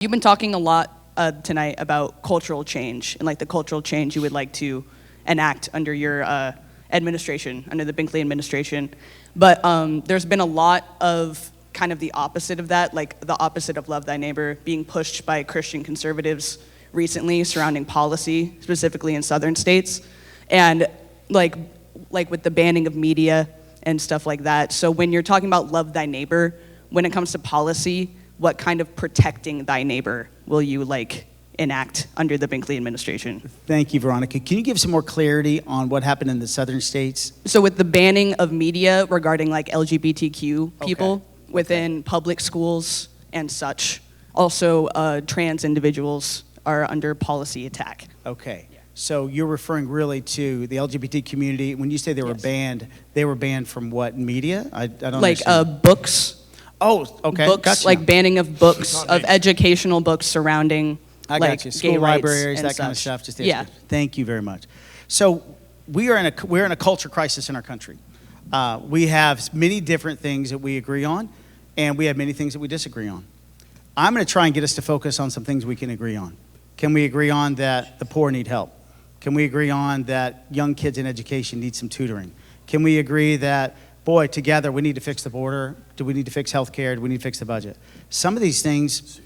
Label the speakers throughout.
Speaker 1: You've been talking a lot tonight about cultural change and like the cultural change you would like to enact under your administration, under the Binkley administration. But there's been a lot of kind of the opposite of that, like the opposite of love thy neighbor, being pushed by Christian conservatives recently surrounding policy, specifically in southern states, and like with the banning of media and stuff like that. So when you're talking about love thy neighbor, when it comes to policy, what kind of protecting thy neighbor will you like enact under the Binkley administration?
Speaker 2: Thank you, Veronica. Can you give some more clarity on what happened in the southern states?
Speaker 1: So with the banning of media regarding like LGBTQ people within public schools and such, also trans individuals are under policy attack.
Speaker 2: Okay. So you're referring really to the LGBT community. When you say they were banned from what, media? I don't
Speaker 1: like
Speaker 2: understand.
Speaker 1: Books.
Speaker 2: Oh, okay.
Speaker 1: Books,
Speaker 2: Gotcha.
Speaker 1: like banning of books, of educational books surrounding
Speaker 2: I got
Speaker 1: like
Speaker 2: you.
Speaker 1: gay
Speaker 2: School
Speaker 1: rights
Speaker 2: libraries,
Speaker 1: and
Speaker 2: that kind of
Speaker 1: such.
Speaker 2: stuff. Just
Speaker 1: yeah.
Speaker 2: Thank you very much. So we're in a culture crisis in our country. We have many different things that we agree on, and we have many things that we disagree on. I'm going to try and get us to focus on some things we can agree on. Can we agree on that the poor need help? Can we agree on that young kids in education need some tutoring? Can we agree that, boy, together we need to fix the border? Do we need to fix health care? Do we need to fix the budget? Some of these things,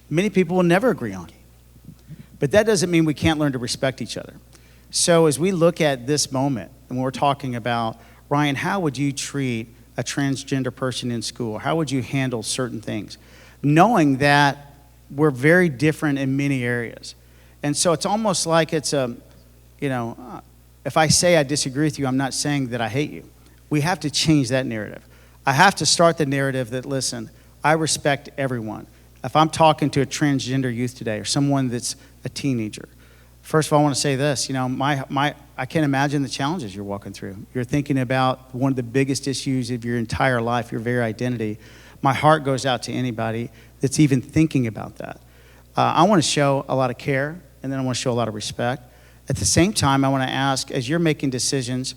Speaker 2: many people will never agree on. But that doesn't mean we can't learn to respect each other. So as we look at this moment, and we're talking about, Ryan, how would you treat a transgender person in school? How would you handle certain things? Knowing that we're very different in many areas. And so it's almost like it's a, if I say I disagree with you, I'm not saying that I hate you. We have to change that narrative. I have to start the narrative that, listen, I respect everyone. If I'm talking to a transgender youth today or someone that's a teenager, first of all, I want to say this, I can't imagine the challenges you're walking through. You're thinking about one of the biggest issues of your entire life, your very identity. My heart goes out to anybody that's even thinking about that. I want to show a lot of care, and then I want to show a lot of respect. At the same time, I want to ask, as you're making decisions,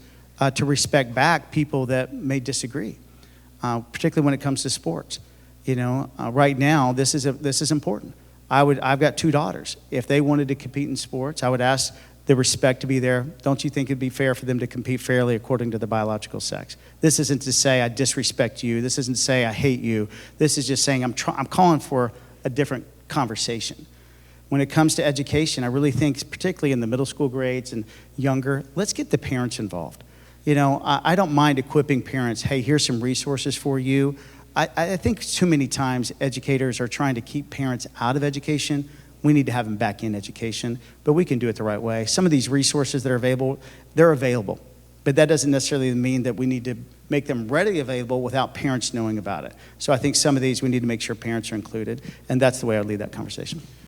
Speaker 2: to respect back people that may disagree, particularly when it comes to sports. Right now, this is important. I've got 2 daughters. If they wanted to compete in sports, I would ask the respect to be there. Don't you think it'd be fair for them to compete fairly according to their biological sex? This isn't to say I disrespect you. This isn't to say I hate you. This is just saying I'm calling for a different conversation. When it comes to education, I really think, particularly in the middle school grades and younger, let's get the parents involved. I don't mind equipping parents. Hey, here's some resources for you. I think too many times educators are trying to keep parents out of education. We need to have them back in education, but we can do it the right way. Some of these resources that are available, they're available, but that doesn't necessarily mean that we need to make them readily available without parents knowing about it. So I think some of these we need to make sure parents are included, and that's the way I would lead that conversation.